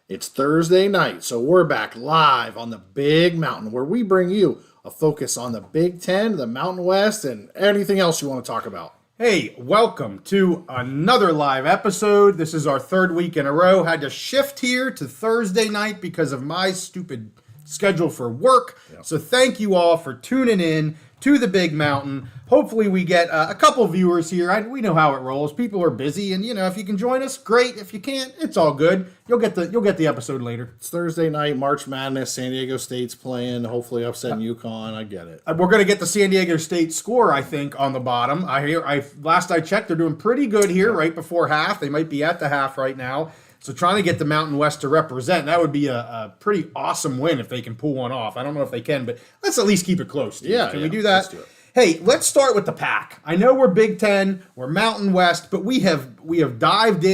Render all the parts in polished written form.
It's Thursday night, so we're back live on the Big Mountain, where we bring you a focus on the Big Ten, the Mountain West, and anything else you want to talk about. Hey, welcome to another live episode. This is our third week in a row. Had to shift here to Thursday night because of my stupid schedule for work. Yep. So thank you all for tuning in to the Big Mountain. Hopefully we get a couple viewers here. We know how it rolls. People are busy, and if you can join us, great. If you can't, it's all good. You'll get the episode later. It's Thursday night, March Madness. San Diego State's playing, hopefully upsetting UConn. I get it. We're going to get the San Diego State score, I think, on the bottom. Last I checked, they're doing pretty good here right before half. They might be at the half right now. So trying to get the Mountain West to represent, that would be a pretty awesome win if they can pull one off. I don't know if they can, but let's at least keep it close. Steve. Can we do that? Let's do it. Hey, let's start with the PAC. I know we're Big Ten, we're Mountain West, but we have dove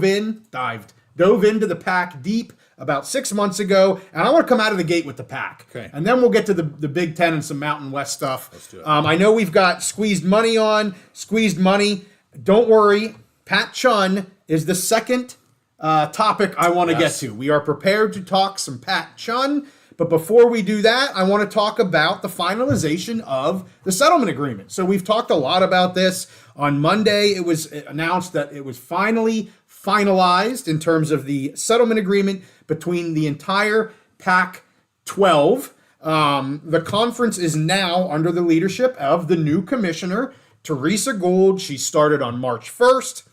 into the PAC deep about 6 months ago, and I want to come out of the gate with the PAC. Okay. And then we'll get to the Big Ten and some Mountain West stuff. Let's do it. I know we've got squeezed money. Don't worry, Pat Chun is the second topic I want to get to. We are prepared to talk some Pat Chun. But before we do that, I want to talk about the finalization of the settlement agreement. So we've talked a lot about this. On Monday, it was announced that it was finally finalized in terms of the settlement agreement between the entire PAC-12. The conference is now under the leadership of the new commissioner, Teresa Gould. She started on March 1st.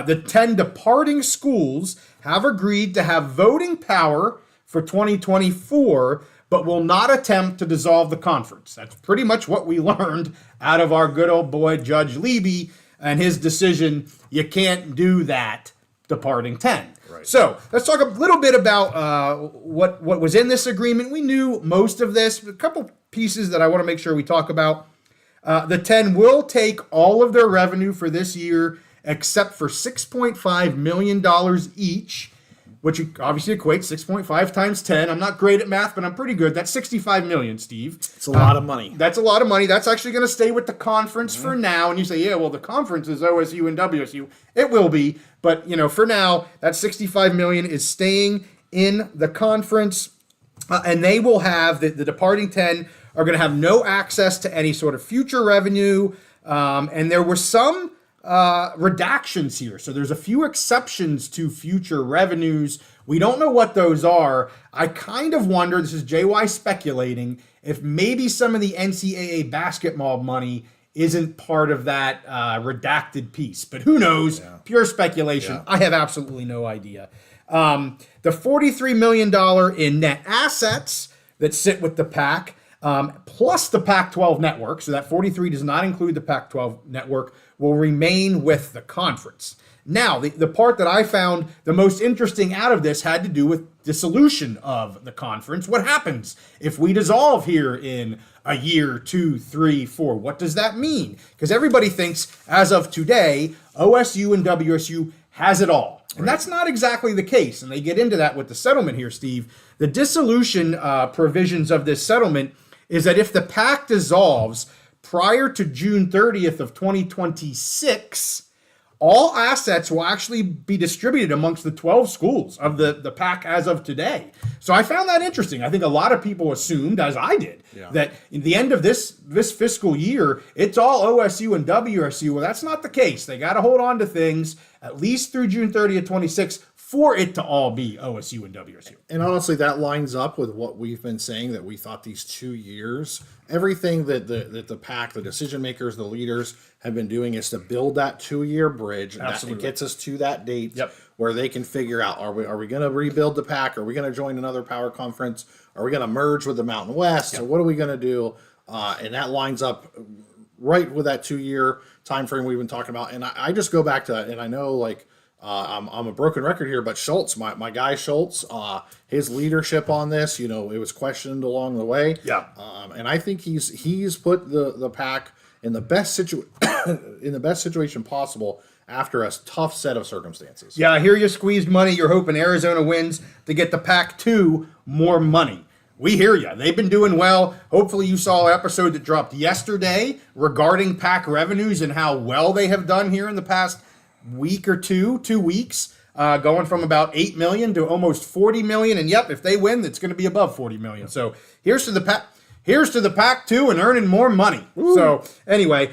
The 10 departing schools have agreed to have voting power for 2024, but will not attempt to dissolve the conference. That's pretty much what we learned out of our good old boy, Judge Levy, and his decision. You can't do that, departing 10. Right. So let's talk a little bit about what was in this agreement. We knew most of this, but a couple pieces that I want to make sure we talk about. The 10 will take all of their revenue for this year, except for $6.5 million each, which obviously equates 6.5 times 10. I'm not great at math, but I'm pretty good. That's $65 million, Steve. It's a lot of money. That's a lot of money. That's actually going to stay with the conference for now. And you say, yeah, well, the conference is OSU and WSU. It will be. But, for now, that $65 million is staying in the conference. And they will have, the departing 10 are going to have no access to any sort of future revenue. And there were some redactions here. So there's a few exceptions to future revenues. We don't know what those are. I kind of wonder, this is JY speculating, if maybe some of the NCAA basketball money isn't part of that redacted piece. But who knows? Yeah. Pure speculation. Yeah. I have absolutely no idea. The $43 million in net assets that sit with the PAC, plus the Pac-12 network, so that 43 does not include the Pac-12 network, will remain with the conference. Now, the part that I found the most interesting out of this had to do with dissolution of the conference. What happens if we dissolve here in a year, 2, 3, 4? What does that mean? Because everybody thinks, as of today, OSU and WSU has it all. And that's not exactly the case. And they get into that with the settlement here, Steve. The dissolution provisions of this settlement is that if the PAC dissolves prior to June 30th of 2026, all assets will actually be distributed amongst the 12 schools of the PAC as of today. So I found that interesting. I think a lot of people assumed, as I did, that in the end of this fiscal year, it's all OSU and WSU. Well, that's not the case. They got to hold on to things at least through June 30th, 26 for it to all be OSU and WSU. And honestly, that lines up with what we've been saying, that we thought these 2 years, everything that the PAC, the decision makers, the leaders have been doing is to build that 2-year bridge. And that gets us to that date where they can figure out, are we going to rebuild the PAC? Are we going to join another power conference? Are we going to merge with the Mountain West? So what are we going to do? And that lines up right with that 2-year time frame we've been talking about. And I just go back to that, and I know, I'm a broken record here, but Schultz, my guy Schultz, his leadership on this, it was questioned along the way. Yeah. And I think he's put the PAC in the best situation possible after a tough set of circumstances. Yeah, I hear you squeezed money. You're hoping Arizona wins to get the PAC-2 more money. We hear you. They've been doing well. Hopefully you saw an episode that dropped yesterday regarding PAC revenues and how well they have done here in the past week or 2 weeks. going from about 8 million to almost 40 million. And yep, if they win, it's going to be above 40 million. So here's to the Pac-2 and earning more money. Woo. So anyway,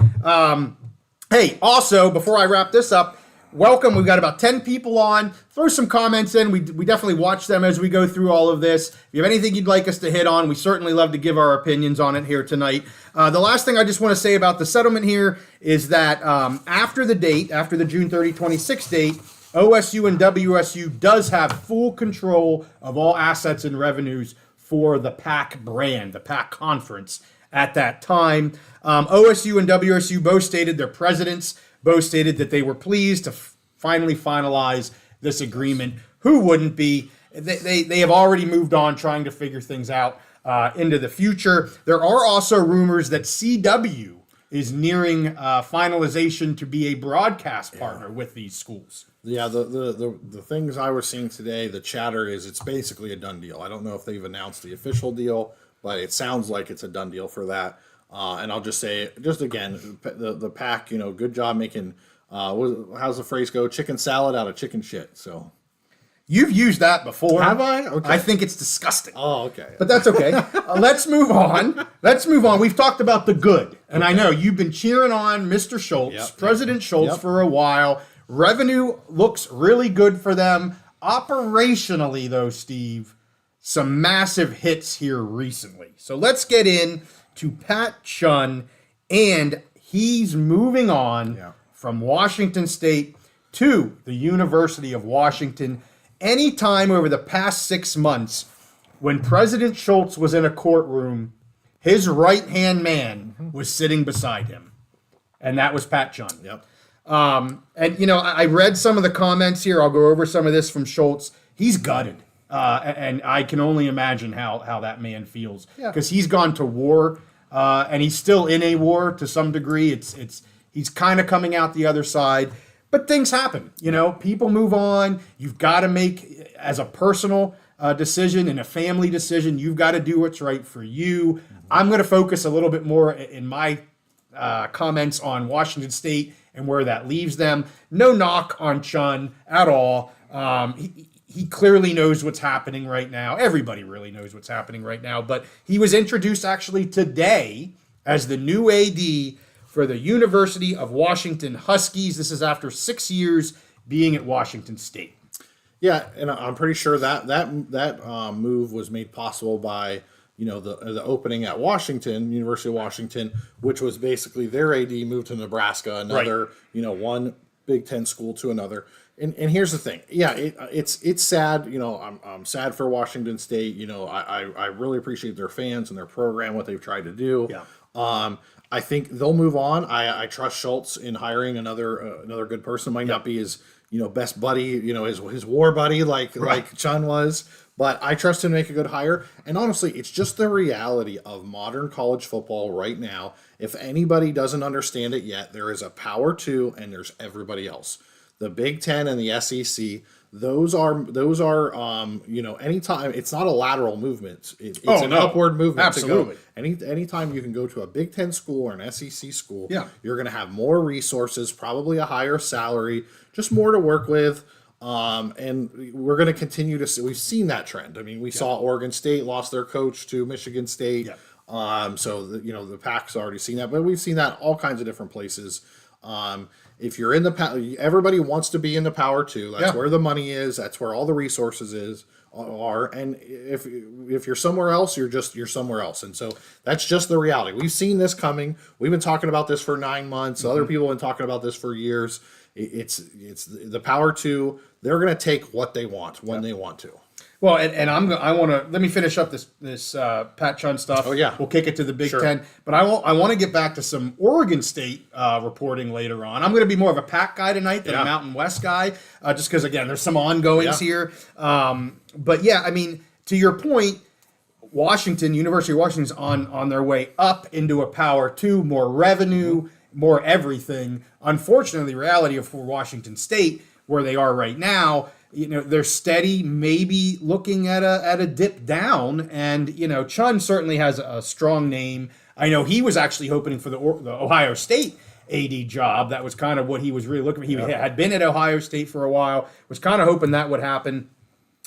hey, also, before I wrap this up, welcome. We've got about 10 people on. Throw some comments in. We definitely watch them as we go through all of this. If you have anything you'd like us to hit on, we certainly love to give our opinions on it here tonight. The last thing I just want to say about the settlement here is that after the June 30, 26 date, OSU and WSU does have full control of all assets and revenues for the PAC brand, the PAC conference at that time. OSU and WSU both stated, their presidents both stated that they were pleased to finally finalize this agreement. Who wouldn't be? They have already moved on trying to figure things out into the future. There are also rumors that CW is nearing finalization to be a broadcast partner with these schools. Yeah, the things I was seeing today, the chatter is it's basically a done deal. I don't know if they've announced the official deal, but it sounds like it's a done deal for that. And I'll just say, just again, the PAC, good job making, how's the phrase go? Chicken salad out of chicken shit. So you've used that before. Have I? Okay. I think it's disgusting. Oh, okay. But that's okay. Let's move on. We've talked about the good. And I know you've been cheering on Mr. Schultz, President Schultz, for a while. Revenue looks really good for them. Operationally, though, Steve, some massive hits here recently. So let's get in to Pat Chun, and he's moving on from Washington State to the University of Washington. Anytime over the past 6 months, when President Schultz was in a courtroom, his right-hand man was sitting beside him, and that was Pat Chun. Yep. And, I read some of the comments here. I'll go over some of this from Schultz. He's gutted. And I can only imagine how that man feels. Because he's gone to war, and he's still in a war to some degree. He's kind of coming out the other side. But things happen. People move on. You've got to make, as a personal decision and a family decision, you've got to do what's right for you. Mm-hmm. I'm going to focus a little bit more in my comments on Washington State and where that leaves them. No knock on Chun at all. He clearly knows what's happening right now. Everybody really knows what's happening right now. But he was introduced actually today as the new AD for the University of Washington Huskies. This is after 6 years being at Washington State. Yeah, and I'm pretty sure that move was made possible by the opening at Washington, University of Washington, which was basically their AD moved to Nebraska, another, one Big Ten school to another. And here's the thing. Yeah, it's sad. I'm sad for Washington State. I really appreciate their fans and their program, what they've tried to do. Yeah. I think they'll move on. I trust Schultz in hiring another good person. Might not be his best buddy, his war buddy like Chun was. But I trust him to make a good hire. And honestly, it's just the reality of modern college football right now. If anybody doesn't understand it yet, there is a Power 2 and there's everybody else. The Big Ten and the SEC, those are anytime, it's not a lateral movement. It's an upward movement. Absolutely. To go. Anytime you can go to a Big Ten school or an SEC school, you're going to have more resources, probably a higher salary, just more to work with. And we're going to continue to see, we've seen that trend. I mean, we saw Oregon State lost their coach to Michigan State. Yeah. So the PAC's already seen that, but we've seen that all kinds of different places. If you're in everybody wants to be in the Power 2. That's where the money is. That's where all the resources are. And if you're somewhere else, you're somewhere else. And so that's just the reality. We've seen this coming. We've been talking about this for 9 months. Other people have been talking about this for years. It's the Power 2. They're going to take what they want when they want to. Well, and I want to let me finish up this Pat Chun stuff. Oh yeah, we'll kick it to the Big Ten, but I want to get back to some Oregon State reporting later on. I'm going to be more of a Pac guy tonight than a Mountain West guy, just because again there's some ongoings here. But yeah, I mean to your point, University of Washington's on their way up into a Power 2, more revenue, more everything. Unfortunately, the reality of Washington State, where they are right now, they're steady, maybe looking at a dip down. And, Chun certainly has a strong name. I know he was actually hoping for the Ohio State AD job. That was kind of what he was really looking for. He had been at Ohio State for a while, was kind of hoping that would happen.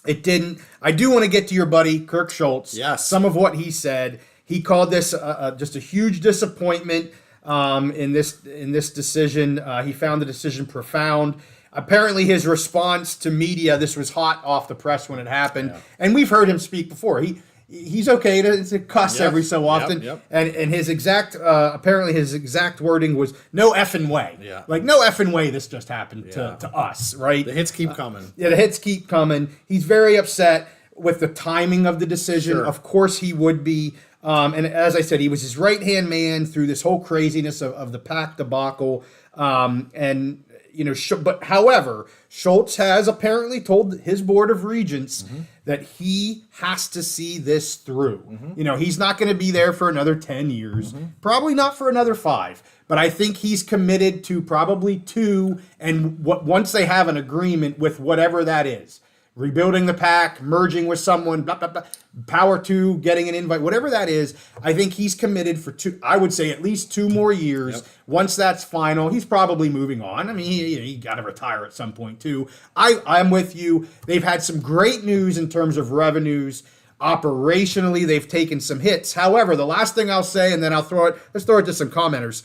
It didn't. I do want to get to your buddy, Kirk Schultz. Yes. Some of what he said. He called this just a huge disappointment in this decision. He found the decision profound. Apparently, his response to media, this was hot off the press when it happened. Yeah. And we've heard him speak before. He's okay to cuss every so often. And his exact, apparently his exact wording was, no effing way. Yeah. Like, no effing way this just happened to us, right? The hits keep coming. The hits keep coming. He's very upset with the timing of the decision. Sure. Of course he would be. And as I said, he was his right-hand man through this whole craziness of the PAC debacle. But however, Schultz has apparently told his board of regents that he has to see this through. He's not going to be there for another 10 years, probably not for another 5. But I think he's committed to probably 2, and once they have an agreement with whatever that is, rebuilding the PAC, merging with someone, blah, blah, blah, power 2, getting an invite, whatever that is, I think he's committed for 2, I would say at least 2 more years. Yep. Once that's final, he's probably moving on. I mean, he got to retire at some point too. I'm with you. They've had some great news in terms of revenues. Operationally, they've taken some hits. However, the last thing I'll say, and then let's throw it to some commenters,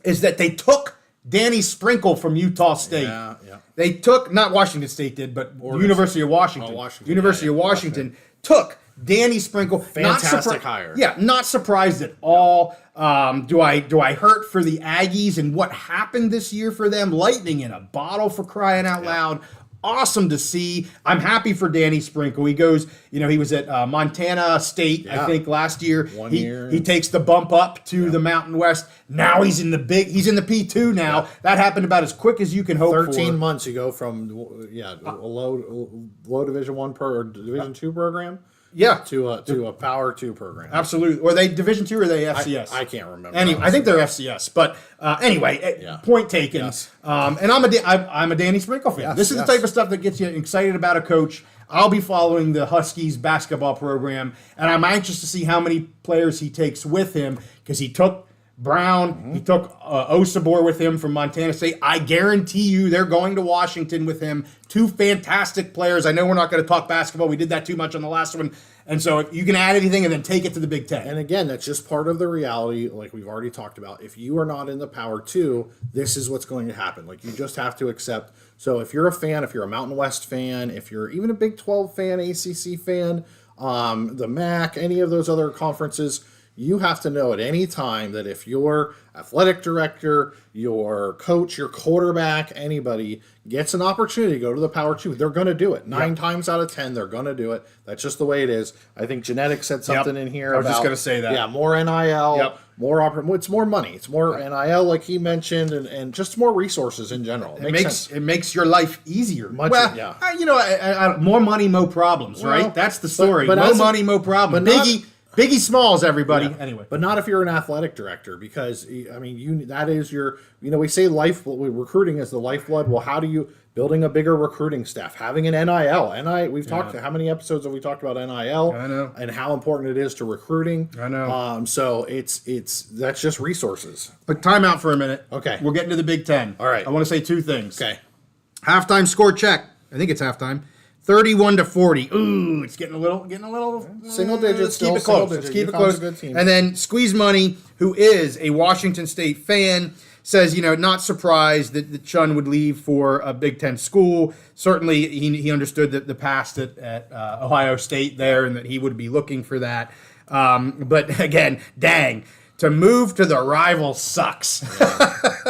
is that they took Danny Sprinkle from Utah State. Yeah. They took, not Washington State did, but University of Washington. University of Washington took Danny Sprinkle. Fantastic hire. Yeah, not surprised at all. Do I hurt for the Aggies and what happened this year for them? Lightning in a bottle, for crying out loud. Awesome to see. I'm happy for Danny Sprinkle. He goes, he was at Montana State, I think, last year. 1 year. He takes the bump up to the Mountain West. Now he's in the P2 now. Yeah. That happened about as quick as you can hope 13 months you go from a low Division 1 or Division 2 program. Yeah, to a Power 2 program. Absolutely. Were they Division 2 or are they FCS? I can't remember. Anyway, I think they're FCS. But anyway, point taken. Yes. And I'm a Danny Sprinkle fan. Yes, this is the type of stuff that gets you excited about a coach. I'll be following the Huskies basketball program, and I'm anxious to see how many players he takes with him, because he took Brown, he took Osabor with him from Montana State. I guarantee you they're going to Washington with him. 2 fantastic players. I know we're not going to talk basketball. We did that too much on the last one. And so if you can add anything and then take it to the Big Ten. And again, that's just part of the reality, like we've already talked about. If you are not in the Power 2, this is what's going to happen. Like, you just have to accept. So if you're a fan, if you're a Mountain West fan, if you're even a Big 12 fan, ACC fan, the MAC, any of those other conferences, you have to know at any time that if your athletic director, your coach, your quarterback, anybody gets an opportunity to go to the Power 2, they're going to do it. 9 times out of 10, they're going to do it. That's just the way it is. I think Genetics said something in here. I was just going to say that. Yeah, more NIL, it's more money. It's more NIL, like he mentioned, and just more resources in general. It makes your life easier. More money, more problems, right? That's the story. More money, more problems. Biggie Smalls, everybody. Yeah. Anyway, but not if you're an athletic director, because I mean, that is your. We say recruiting is the lifeblood. Well, how do you building a bigger recruiting staff, having an NIL? We've talked. How many episodes have we talked about NIL? I know, and how important it is to recruiting. I know. So it's that's just resources. But time out for a minute. Okay, we're getting to the Big Ten. All right. I want to say 2 things. Okay. Halftime score check. I think it's halftime. 31-40. Ooh, it's getting a little single digits. Let's keep it close. Let's keep it close. And then Squeeze Money, who is a Washington State fan, says, not surprised that Chun would leave for a Big Ten school. Certainly, he understood the past at Ohio State there, and that he would be looking for that. But again, dang. To move to the rival sucks.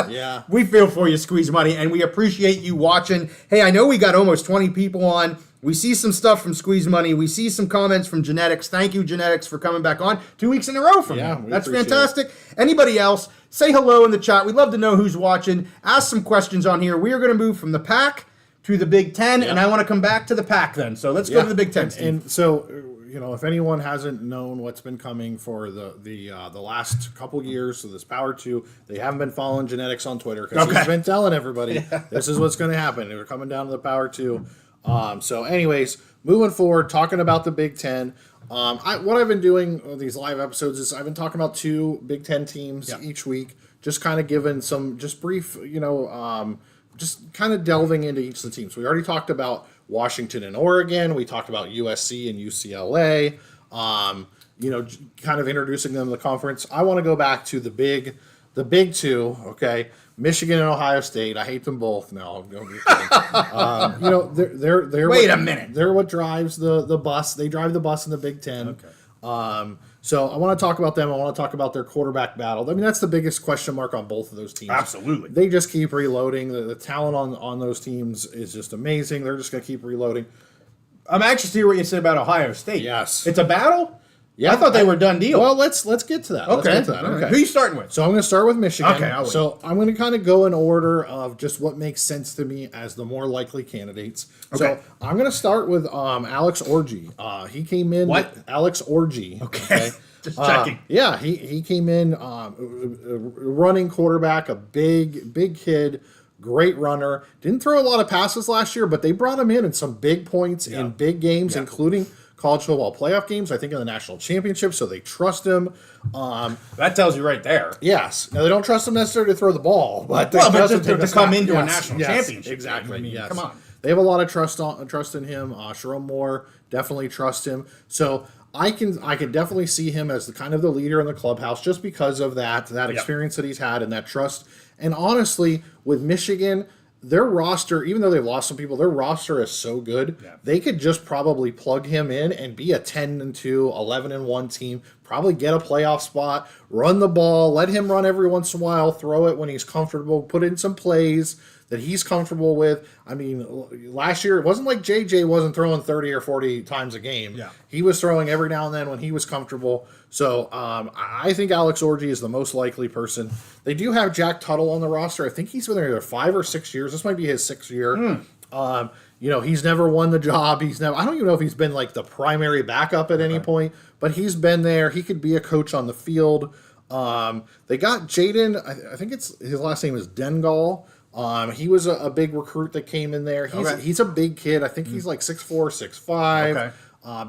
Yeah. We feel for you, Squeeze Money, and we appreciate you watching. Hey, I know we got almost 20 people on. We see some stuff from Squeeze Money. We see some comments from Genetics. Thank you, Genetics, for coming back on 2 weeks in a row from you. That's fantastic. Anybody else, say hello in the chat. We'd love to know who's watching. Ask some questions on here. We are going to move from the PAC to the Big Ten, and I want to come back to the PAC then. So let's go to the Big Ten, Steve. And so, if anyone hasn't known what's been coming for the last couple years, so this Power 2, they haven't been following Genetics on Twitter, because he's been telling everybody this is what's going to happen. They're coming down to the Power 2. So anyways, moving forward, talking about the Big Ten. What I've been doing these live episodes is I've been talking about 2 Big Ten teams each week, just kind of giving some just brief, just kind of delving into each of the teams. We already talked about Washington and Oregon. We talked about USC and UCLA. Kind of introducing them to the conference. I want to go back to the big two. Okay, Michigan and Ohio State. I hate them both. No, don't be kidding. They're Wait a minute. They're what drives the bus. They drive the bus in the Big Ten. Okay. So I want to talk about them. I want to talk about their quarterback battle. I mean, that's the biggest question mark on both of those teams. Absolutely. They just keep reloading. The talent on those teams is just amazing. They're just going to keep reloading. I'm anxious to hear what you said about Ohio State. Yes. It's a battle? Yeah, I thought they were done deal. Well, let's get to that. Okay. Let's get to that. Okay. Who are you starting with? So I'm going to start with Michigan. Okay, I'll wait. So I'm going to kind of go in order of just what makes sense to me as the more likely candidates. Okay. So I'm going to start with Alex Orji. He came in. What? Alex Orji. Okay. Just checking. Yeah, he came in running quarterback, a big kid, great runner. Didn't throw a lot of passes last year, but they brought him in some big points in big games, including college football playoff games, I think in the national championship, so they trust him. That tells you right there. Yes. Now, they don't trust him necessarily to throw the ball, but they trust him to come into a Yes, national yes, championship. Exactly. I mean, yes. come on. They have a lot of trust in him. Sharon Moore, definitely trust him. So I can definitely see him as the kind of the leader in the clubhouse just because of that experience that he's had and that trust. And honestly, with Michigan, their roster, even though they've lost some people, their roster is so good. Yeah. They could just probably plug him in and be a 10-2, 11-1 team, probably get a playoff spot, run the ball, let him run every once in a while, throw it when he's comfortable, put in some plays that he's comfortable with. I mean, last year, it wasn't like JJ wasn't throwing 30 or 40 times a game. Yeah. He was throwing every now and then when he was comfortable. So I think Alex Orji is the most likely person. They do have Jack Tuttle on the roster. I think he's been there either 5 or 6 years. This might be his 6th year. He's never won the job. I don't even know if he's been like the primary backup at any point, but he's been there. He could be a coach on the field. They got Jaden, I think his last name is Dengal. He was a big recruit that came in there. He's a big kid. I think he's like 6'4", 6'5". Okay.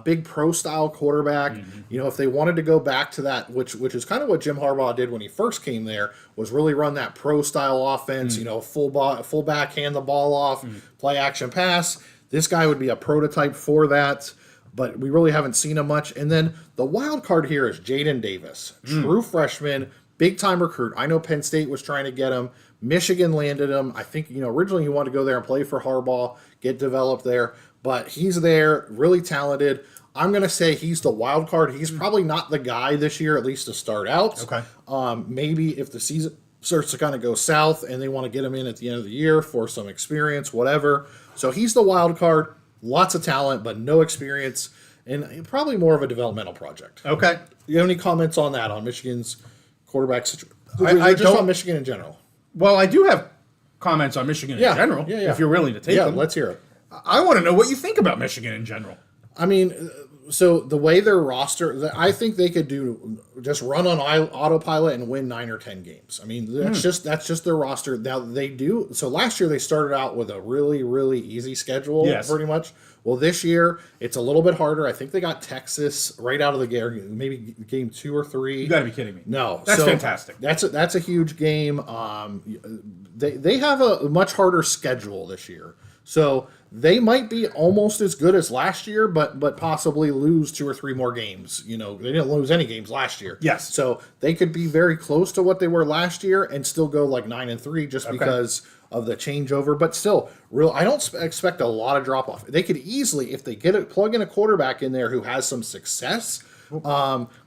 Big pro-style quarterback. Mm-hmm. If they wanted to go back to that, which is kind of what Jim Harbaugh did when he first came there, was really run that pro-style offense, full back, hand the ball off, play action pass. This guy would be a prototype for that, but we really haven't seen him much. And then the wild card here is Jaden Davis, true freshman, big-time recruit. I know Penn State was trying to get him. Michigan landed him. I think, originally he wanted to go there and play for Harbaugh, get developed there. But he's there, really talented. I'm going to say he's the wild card. He's probably not the guy this year, at least to start out. Okay. Maybe if the season starts to kind of go south and they want to get him in at the end of the year for some experience, whatever. So he's the wild card. Lots of talent, but no experience. And probably more of a developmental project. Okay. You have any comments on that, on Michigan's quarterback situation? I just don't- on Michigan in general. Well, I do have comments on Michigan in general, if you're willing to take them. Let's hear it. I want to know what you think about Michigan in general. I mean, so the way their roster, I think they could just run on autopilot and win 9 or 10 games. I mean, that's just their roster. Now they do. So last year they started out with a really, really easy schedule, pretty much. Well, this year it's a little bit harder. I think they got Texas right out of the gate, maybe game 2 or 3. You got to be kidding me. No, that's fantastic. That's a huge game. They have a much harder schedule this year. So they might be almost as good as last year, but possibly lose 2 or 3 more games. They didn't lose any games last year. Yes. So they could be very close to what they were last year and still go like 9-3 just because of the changeover. But still, I don't expect a lot of drop off. They could easily, if they plug in a quarterback in there who has some success,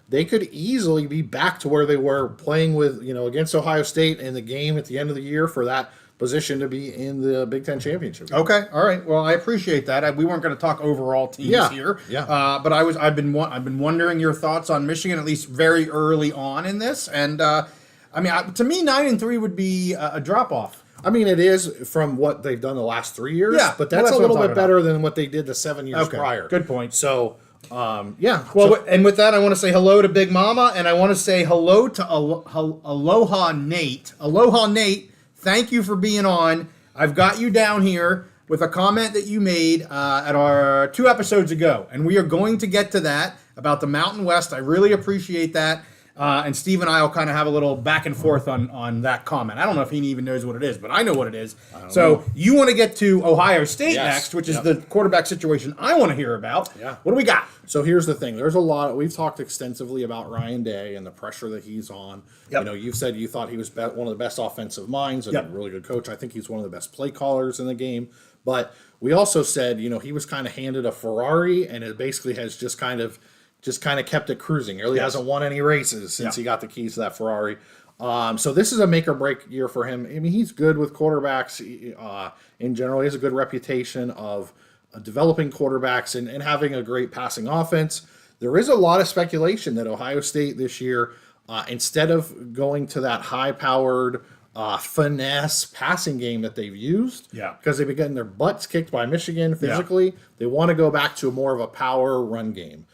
they could easily be back to where they were playing with, against Ohio State in the game at the end of the year for that position to be in the Big Ten championship. Okay, all right. Well, I appreciate that. We weren't going to talk overall teams here. Yeah. But I've been wondering your thoughts on Michigan, at least very early on in this. And to me, 9-3 would be a drop off. I mean, it is from what they've done the last 3 years. Yeah, but that's a little bit better than what they did the 7 years prior. Good point. So. Well, and with that, I want to say hello to Big Mama, and I want to say hello to AlohaNate. AlohaNate, thank you for being on. I've got you down here with a comment that you made at our 2 episodes ago, and we are going to get to that about the Mountain West. I really appreciate that. And Steve and I will kind of have a little back and forth on that comment. I don't know if he even knows what it is, but I know what it is. So you want to get to Ohio State next, which is the quarterback situation I want to hear about. Yeah. What do we got? So here's the thing. There's a lot. We've talked extensively about Ryan Day and the pressure that he's on. Yep. You know, you've said you thought he was one of the best offensive minds and a really good coach. I think he's one of the best play callers in the game. But we also said, you know, he was kind of handed a Ferrari, and it basically has just kind of kept it cruising. He really hasn't won any races since he got the keys to that Ferrari. So this is a make or break year for him. I mean, he's good with quarterbacks in general. He has a good reputation of developing quarterbacks and having a great passing offense. There is a lot of speculation that Ohio State this year, instead of going to that high-powered finesse passing game that they've used, because they've been getting their butts kicked by Michigan physically, they want to go back to more of a power run game.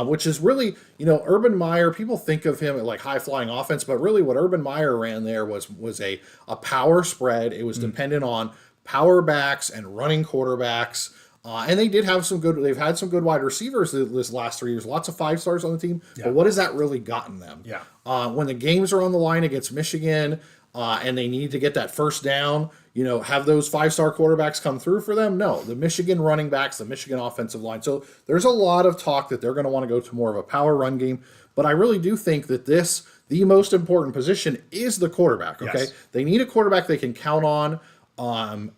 Which is really, you know, Urban Meyer, people think of him like high-flying offense, but really what Urban Meyer ran there was a power spread. It was dependent on power backs and running quarterbacks. And they did have they've had some good wide receivers this last 3 years, lots of 5 stars on the team. But what has that really gotten them? When the games are on the line against Michigan and they need to get that first down, you know, have those 5-star quarterbacks come through for them? No, the Michigan running backs, the Michigan offensive line. So there's a lot of talk that they're going to want to go to more of a power run game. But I really do think that the most important position is the quarterback, okay? Yes. They need a quarterback they can count on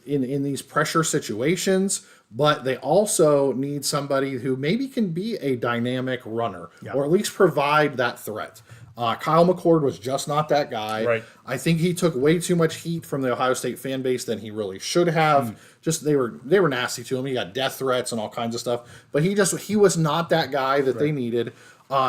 in these pressure situations, but they also need somebody who maybe can be a dynamic runner or at least provide that threat. Kyle McCord was just not that guy. Right. I think he took way too much heat from the Ohio State fan base than he really should have. Just they were nasty to him. He got death threats and all kinds of stuff. But he was not that guy that they needed.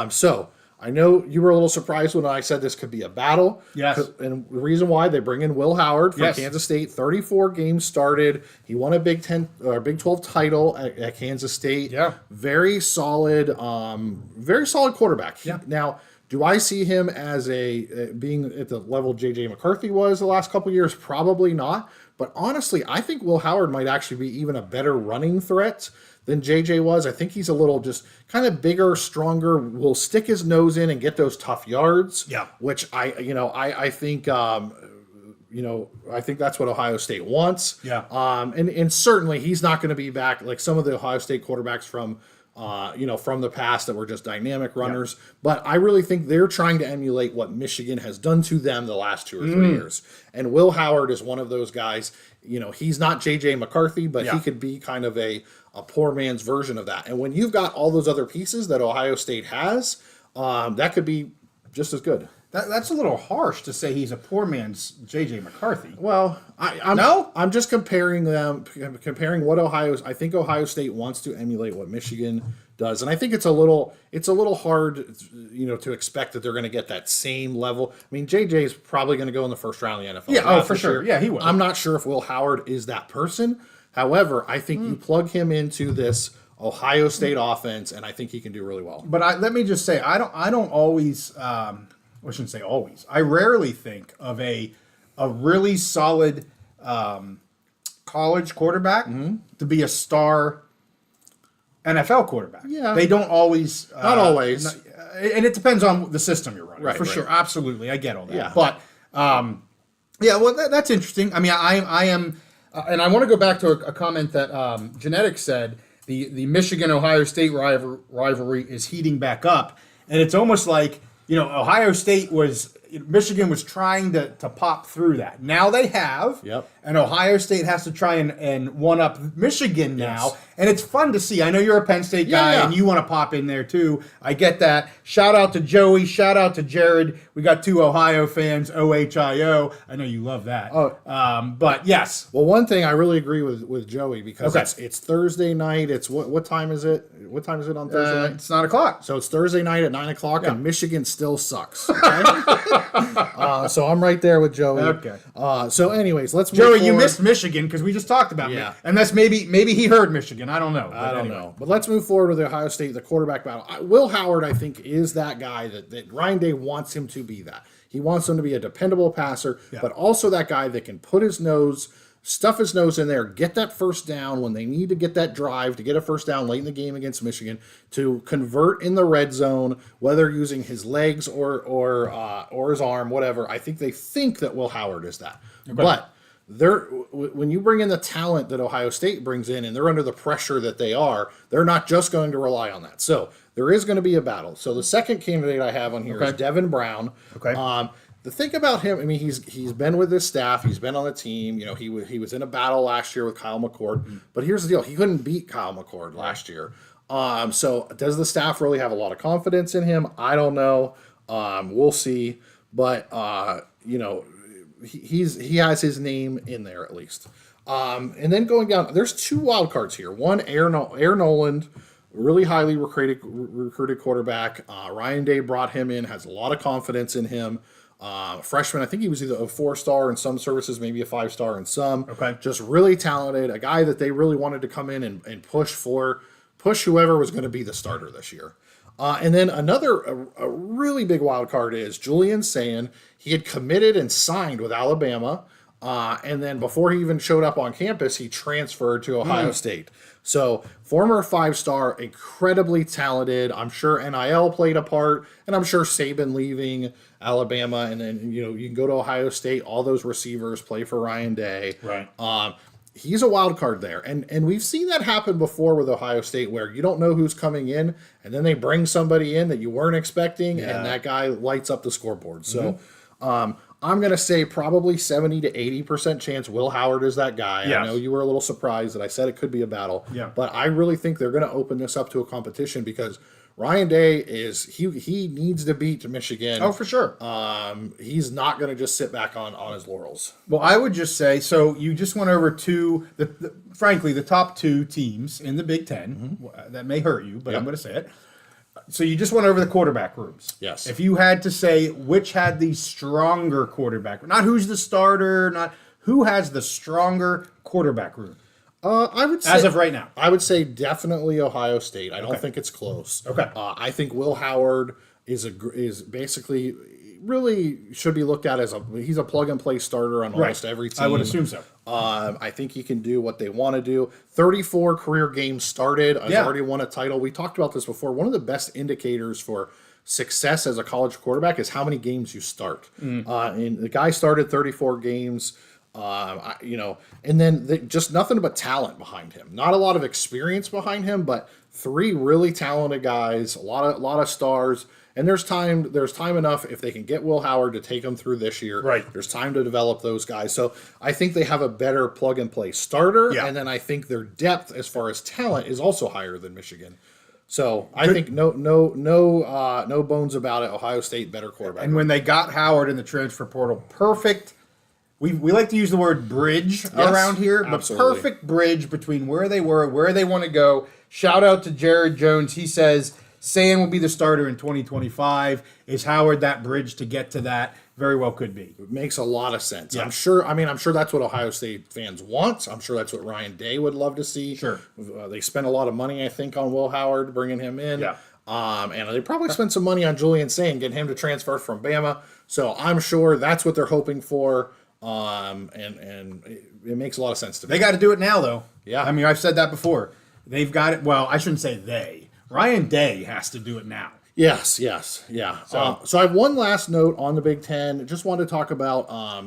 So I know you were a little surprised when I said this could be a battle. Yes. And the reason why they bring in Will Howard from Kansas State, 34 games started. He won a Big 12 title at Kansas State. Yeah. Very solid quarterback. Yeah. Now, do I see him as being at the level J.J. McCarthy was the last couple of years? Probably not. But honestly, I think Will Howard might actually be even a better running threat than J.J. was. I think he's a little just kind of bigger, stronger, will stick his nose in and get those tough yards. Yeah. Which I think I think that's what Ohio State wants. Yeah. And certainly he's not going to be back like some of the Ohio State quarterbacks from the past that were just dynamic runners. Yeah. But I really think they're trying to emulate what Michigan has done to them the last 2 or 3 years. And Will Howard is one of those guys. You know, he's not J.J. McCarthy, but he could be kind of a poor man's version of that. And when you've got all those other pieces that Ohio State has, that could be just as good. That's a little harsh to say he's a poor man's J.J. McCarthy. Well, I'm just comparing what I think Ohio State wants to emulate what Michigan does, and I think it's a little hard, to expect that they're going to get that same level. I mean, J.J. is probably going to go in the first round of the NFL. Yeah, for sure. Yeah, he will. I'm not sure if Will Howard is that person. However, I think you plug him into this Ohio State offense, and I think he can do really well. But let me just say, I don't always. I shouldn't say always. I rarely think of a really solid college quarterback to be a star NFL quarterback. Yeah. They don't always. Not always. And it depends on the system you're running. Right, for right. sure. Absolutely. I get all that. Yeah. But, well, that's interesting. I mean, I am, and I want to go back to a comment that Genetics said, the Michigan-Ohio State rivalry is heating back up. And it's almost like, Michigan was trying to pop through that. Now they have. Yep. And Ohio State has to try and one-up Michigan now. Yes. And it's fun to see. I know you're a Penn State guy, and you want to pop in there too. I get that. Shout out to Joey. Shout out to Jared. We got 2 Ohio fans, OHIO. I know you love that. But yes. Well, one thing I really agree with Joey, because it's Thursday night. It's what time is it? What time is it on Thursday night? It's 9 o'clock. So it's Thursday night at 9 o'clock, and Michigan still sucks. Okay? So I'm right there with Joey. Okay. So anyways, let's move Joey, forward. you missed Michigan because we just talked about it. And that's maybe he heard Michigan. I don't know. I don't know. But let's move forward with the Ohio State, the quarterback battle. Will Howard, I think, is that guy that Ryan Day wants him to be that. He wants him to be a dependable passer, but also that guy that can put his nose stuff his nose in there, get that first down when they need to get that drive to get a first down late in the game against Michigan, to convert in the red zone, whether using his legs or his arm, whatever. I think they think that Will Howard is that. Okay. But when you bring in the talent that Ohio State brings in, and they're under the pressure that they're not just going to rely on that. So there is going to be a battle. So the second candidate I have on here is Devin Brown. Okay. The thing about him, I mean, he's been with his staff, he's been on the team. You know, he was in a battle last year with Kyle McCord, but here's the deal: he couldn't beat Kyle McCord last year. So does the staff really have a lot of confidence in him? I don't know. We'll see. But you know, he has his name in there at least. And then going down, there's two wild cards here. One, Air Noland, really highly recruited quarterback. Ryan Day brought him in, has a lot of confidence in him. Freshman, I think he was either a 4-star in some services, maybe a 5-star in some. Okay. Just really talented, a guy that they really wanted to come in and push whoever was going to be the starter this year. And then a really big wild card is Julian Sayin. He had committed and signed with Alabama. And then before he even showed up on campus, he transferred to Ohio State. So former 5-star, incredibly talented. I'm sure NIL played a part, and I'm sure Saban leaving Alabama, and then you can go to Ohio State. All those receivers play for Ryan Day. Right. He's a wild card there, and we've seen that happen before with Ohio State, where you don't know who's coming in, and then they bring somebody in that you weren't expecting, and that guy lights up the scoreboard. So. I'm going to say probably 70 to 80% chance Will Howard is that guy. Yes. I know you were a little surprised that I said it could be a battle. Yeah. But I really think they're going to open this up to a competition because Ryan Day he needs to beat Michigan. Oh, for sure. He's not going to just sit back on his laurels. Well, I would just say, so you just went over frankly, the top two teams in the Big Ten. That may hurt you, but I'm going to say it. So you just went over the quarterback rooms. Yes. If you had to say which had the stronger quarterback, not who's the starter, not who has the stronger quarterback room. I would say, as of right now, I would say definitely Ohio State. I don't think it's close. Okay. I think Will Howard is basically really should be looked at as he's a plug and play starter on almost every team. I would assume so. I think he can do what they want to do. 34 career games started. Has already won a title. We talked about this before. One of the best indicators for success as a college quarterback is how many games you start. And the guy started 34 games. And then just nothing but talent behind him. Not a lot of experience behind him, but 3 really talented guys. A lot of stars. And there's time enough if they can get Will Howard to take them through this year. Right. There's time to develop those guys. So I think they have a better plug and play starter. Yeah. And then I think their depth as far as talent is also higher than Michigan. So I think no bones about it. Ohio State better quarterback. And when they got Howard in the transfer portal, perfect. We like to use the word bridge around here, but perfect bridge between where they were, where they want to go. Shout out to Jared Jones. He says Sayin will be the starter in 2025. Is Howard that bridge to get to that? Very well could be. It makes a lot of sense. Yeah. I'm sure that's what Ohio State fans want. I'm sure that's what Ryan Day would love to see. Sure. They spent a lot of money, I think, on Will Howard, bringing him in. Yeah. And they probably spent some money on Julian Sayin, getting him to transfer from Bama. So I'm sure that's what they're hoping for. And it makes a lot of sense to me. They got to do it now, though. Yeah. I mean, I've said that before. They've got it. Well, I shouldn't say they. Ryan Day has to do it now. Yes, yeah. So I have one last note on the Big Ten. Just wanted to talk about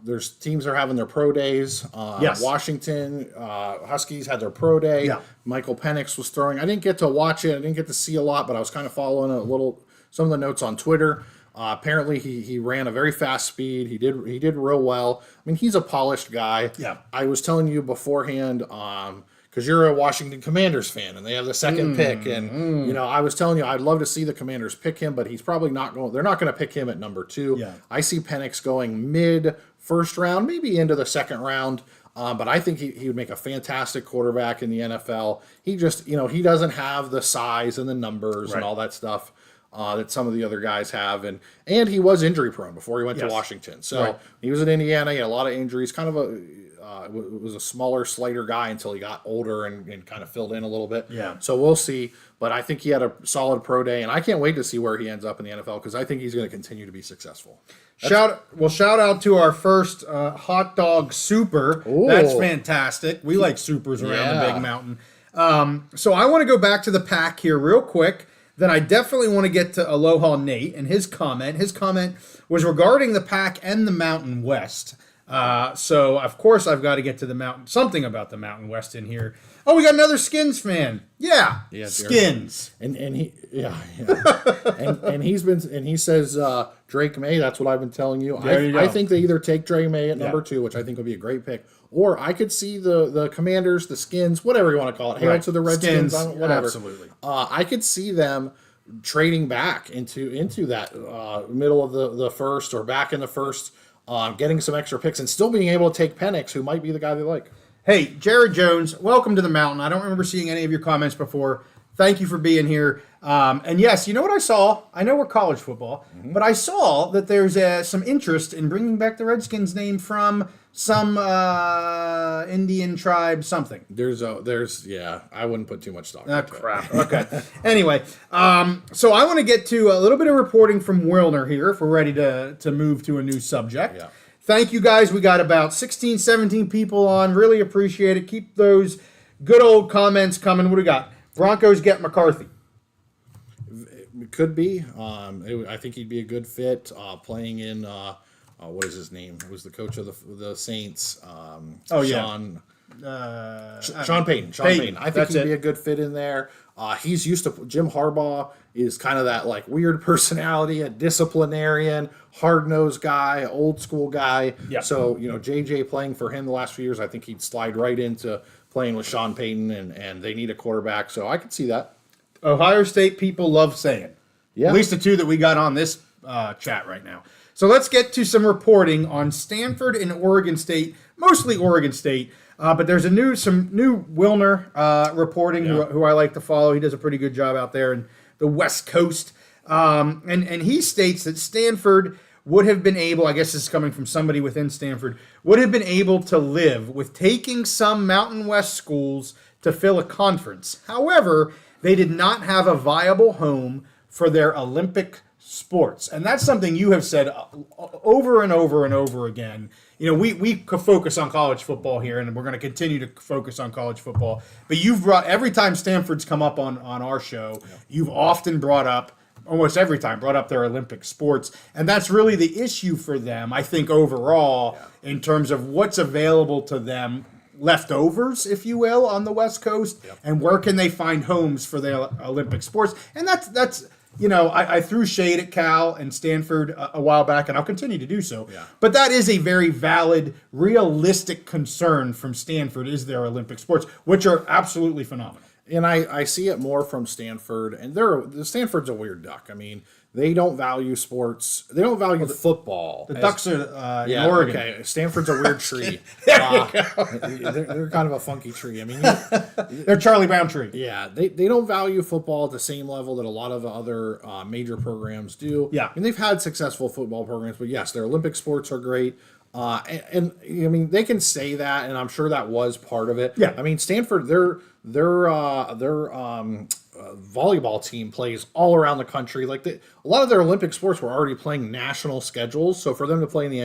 there's teams that are having their pro days. Washington Huskies had their pro day. Yeah. Michael Penix was throwing. I didn't get to watch it. I didn't get to see a lot, but I was kind of following some of the notes on Twitter. Apparently he ran a very fast speed. He did real well. I mean, he's a polished guy. Yeah. I was telling you beforehand, because you're a Washington Commanders fan and they have the second pick. And, I was telling you, I'd love to see the Commanders pick him, but he's probably they're not going to pick him at number 2. Yeah. I see Penix going mid first round, maybe into the second round. But I think he would make a fantastic quarterback in the NFL. He just, he doesn't have the size and the numbers and all that stuff. that some of the other guys have, and he was injury prone before he went to Washington. So he was in Indiana, he had a lot of injuries, kind of was a smaller, slighter guy until he got older and kind of filled in a little bit. Yeah. So we'll see. But I think he had a solid pro day, and I can't wait to see where he ends up in the NFL because I think he's going to continue to be successul. Shout out to our first hot dog super. Ooh. That's fantastic. We like supers around the Big Mountain. So I want to go back to the pack here real quick. Then I definitely want to get to AlohaNate and his comment. His comment was regarding the pack and the Mountain West. So of course I've got to get to something about the Mountain West in here. Oh, we got another Skins fan. Yeah, Skins. And he and he says Drake May. That's what I've been telling you. I think they either take Drake May at number 2, which I think would be a great pick, or I could see the Commanders, the Skins, whatever you want to call it. Hail to the Redskins, whatever. Absolutely. I could see them trading back into that middle of the first or back in the first, getting some extra picks and still being able to take Penix, who might be the guy they like. Hey, Jared Jones, welcome to the Mountain. I don't remember seeing any of your comments before. Thank you for being here. And yes, you know what I saw? I know we're college football, but I saw that there's some interest in bringing back the Redskins name from some Indian tribe something. I wouldn't put too much stock into crap. Okay. Anyway, so I want to get to a little bit of reporting from Wilner here if we're ready to move to a new subject. Yeah. Thank you guys. We got about 16, 17 people on. Really appreciate it. Keep those good old comments coming. What do we got? Broncos get McCarthy. It could be. I think he'd be a good fit playing in, what is his name? He was the coach of the Saints. Sean Payton. I think he'd be a good fit in there. He's used to Jim Harbaugh is kind of that like weird personality, a disciplinarian, hard-nosed guy, old school guy. Yep. So, JJ playing for him the last few years, I think he'd slide right into playing with Sean Payton, and they need a quarterback. So I could see that. Ohio State people love saying. Yeah. At least the two that we got on this chat right now. So let's get to some reporting on Stanford and Oregon State, mostly Oregon State. But there's some new Wilner reporting who I like to follow. He does a pretty good job out there in the West Coast. And he states that Stanford would have been able, I guess this is coming from somebody within Stanford, would have been able to live with taking some Mountain West schools to fill a conference. However, they did not have a viable home for their Olympic sports. And that's something you have said over and over and over again. We could focus on college football here, and we're going to continue to focus on college football. But you've every time Stanford's come up on our show, you've often almost every time brought up their Olympic sports. And that's really the issue for them, I think, overall, in terms of what's available to them, leftovers, if you will, on the West Coast, and where can they find homes for their Olympic sports. And that's I threw shade at Cal and Stanford a while back, and I'll continue to do so. Yeah. But that is a very valid, realistic concern from Stanford is their Olympic sports, which are absolutely phenomenal. And I see it more from Stanford, and Stanford's a weird duck. I mean, they don't value sports. They don't value football. The Ducks are in Oregon. Okay. Stanford's a weird tree. They're kind of a funky tree. I mean, they're Charlie Brown tree. Yeah, they don't value football at the same level that a lot of other major programs do. Yeah. And they've had successful football programs, but yes, their Olympic sports are great. And I mean, they can say that, and I'm sure that was part of it. Yeah. I mean, Stanford, their volleyball team plays all around the country. Like a lot of their Olympic sports were already playing national schedules, so for them to play in the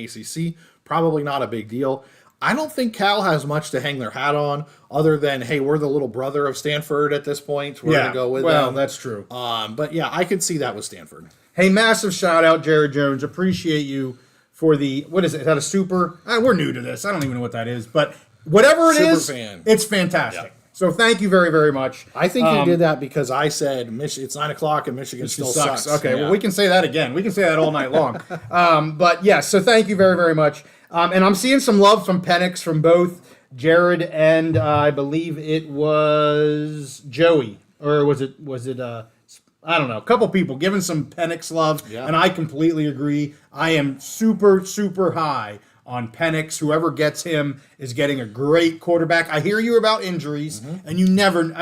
ACC, probably not a big deal. I don't think Cal has much to hang their hat on, other than hey, we're the little brother of Stanford at this point. We're gonna go with them. Well, that's true. But yeah, I could see that with Stanford. Hey, massive shout out, Jared Jones. Appreciate you for what is it? Is that a super? We're new to this. I don't even know what that is, but whatever it is, it's fantastic. Yeah. So thank you very, very much. I think he did that because I said it's 9:00 and Michigan still sucks. Okay, well, we can say that again. We can say that all night long. But yes, so thank you very, very much. And I'm seeing some love from Penix from both Jared and I believe it was Joey, or was it I don't know, a couple people giving some Penix love, and I completely agree. I am super, super high on Penix. Whoever gets him is getting a great quarterback. I hear you about injuries, and you never,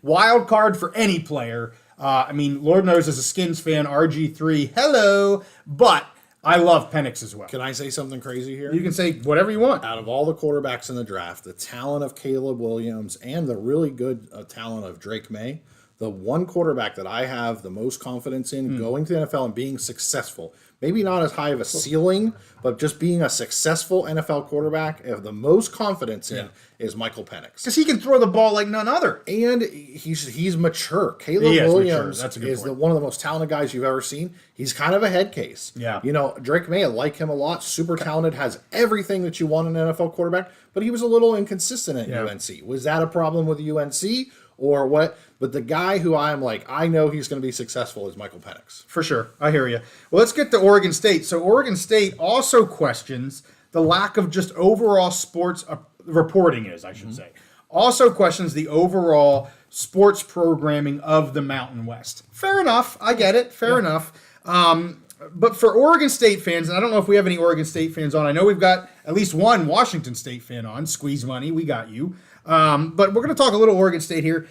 wild card for any player. I mean, Lord knows as a Skins fan, RG3, hello, but I love Penix as well. Can I say something crazy here? You can say whatever you want. Out of all the quarterbacks in the draft, the talent of Caleb Williams and the really good talent of Drake May, the one quarterback that I have the most confidence in going to the NFL and being successful, maybe not as high of a ceiling, but just being a successful NFL quarterback, I have the most confidence in is Michael Penix. Because he can throw the ball like none other. And he's mature. Caleb Williams is one of the most talented guys you've ever seen. He's kind of a head case. Yeah. You know, Drake May, I like him a lot. Super talented, has everything that you want in an NFL quarterback, but he was a little inconsistent at UNC. Was that a problem with UNC or what? But the guy who I'm like, I know he's going to be successful is Michael Penix. For sure. I hear you. Well, let's get to Oregon State. So Oregon State also questions the lack of just overall sports reporting I should say. Also questions the overall sports programming of the Mountain West. Fair enough. I get it. Fair enough. But for Oregon State fans, and I don't know if we have any Oregon State fans on. I know we've got at least one Washington State fan on. Squeeze money. We got you. But we're going to talk a little Oregon State here.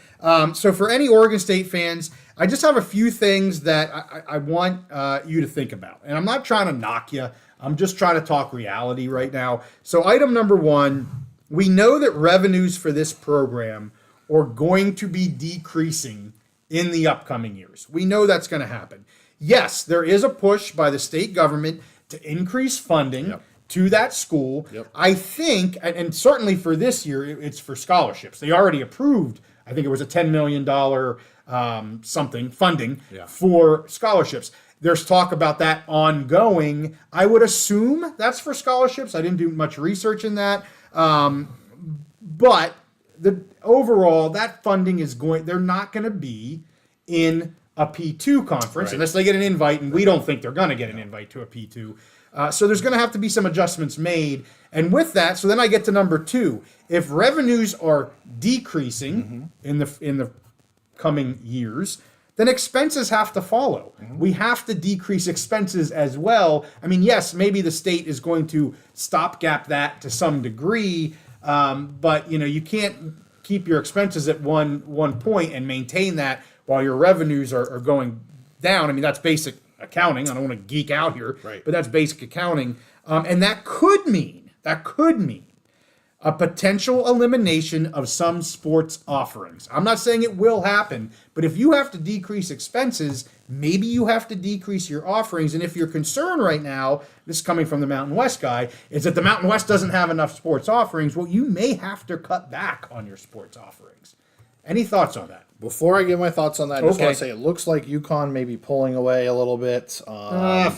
So for any Oregon State fans, I just have a few things that I want you to think about. And I'm not trying to knock you. I'm just trying to talk reality right now. So item number one, we know that revenues for this program are going to be decreasing in the upcoming years. We know that's going to happen. Yes, there is a push by the state government to increase funding to that school. I think, and certainly for this year, it's for scholarships. They already approved, I think it was a $10 million funding for scholarships. There's talk about that ongoing. I would assume that's for scholarships. I didn't do much research in that. But overall, that funding is they're not going to be in a P2 conference unless they get an invite, and we don't think they're going to get an invite to a P2. So there's going to have to be some adjustments made. And with that, so then I get to number two. If revenues are decreasing in the coming years, then expenses have to follow. We have to decrease expenses as well. I mean, yes, maybe the state is going to stopgap that to some degree, but you can't keep your expenses at one point and maintain that while your revenues are going down. I mean, that's basic accounting. I don't want to geek out here, but that's basic accounting. And that could mean a potential elimination of some sports offerings. I'm not saying it will happen, but if you have to decrease expenses, maybe you have to decrease your offerings. And if your concern right now, this is coming from the Mountain West guy, is that the Mountain West doesn't have enough sports offerings, well, you may have to cut back on your sports offerings. Any thoughts on that? Before I give my thoughts on that, I just want to say it looks like UConn may be pulling away a little bit.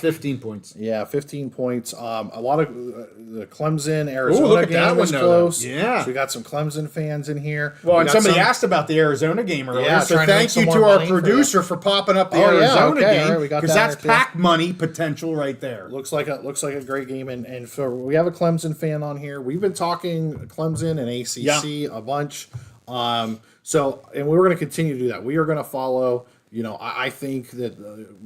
15 points. Yeah, 15 points. A lot of the Clemson, Arizona game was close. Yeah. So we got some Clemson fans in here. Well, and somebody asked about the Arizona game earlier. Yeah, so thank you to our producer for popping up the Arizona game, because that's PAC money potential right there. Looks like a great game. And for we have a Clemson fan on here. We've been talking Clemson and ACC a bunch. So, and we're going to continue to do that. We are going to follow, I think that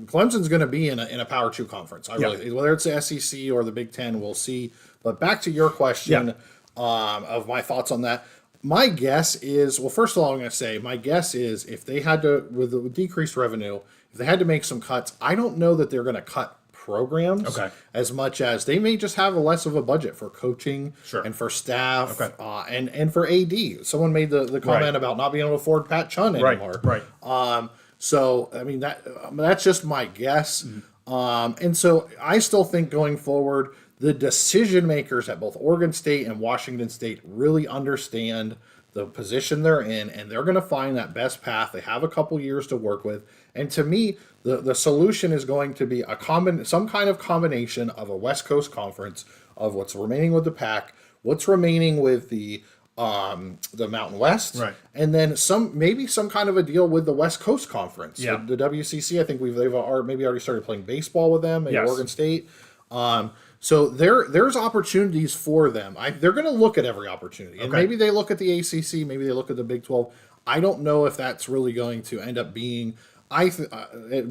Clemson's going to be in a Power 2 conference. Whether it's the SEC or the Big Ten, we'll see. But back to your question of my thoughts on that. My guess is, well, first of all, I'm going to say, my guess is if they had to, with the decreased revenue, if they had to make some cuts, I don't know that they're going to cut programs as much as they may just have less of a budget for coaching and for staff and for AD. Someone made the comment about not being able to afford Pat Chun anymore. So I mean that's just my guess. And so I still think going forward, the decision makers at both Oregon State and Washington State really understand the position they're in, and they're going to find that best path. They have a couple years to work with. And to me, the solution is going to be some kind of combination of a West Coast conference, of what's remaining with the PAC, what's remaining with the Mountain West, and then maybe some kind of a deal with the West Coast Conference. The WCC, I think they've already started playing baseball with them at Oregon State. So there's opportunities for them. They're going to look at every opportunity, and maybe they look at the ACC, maybe they look at the Big 12. I don't know if that's really going to end up being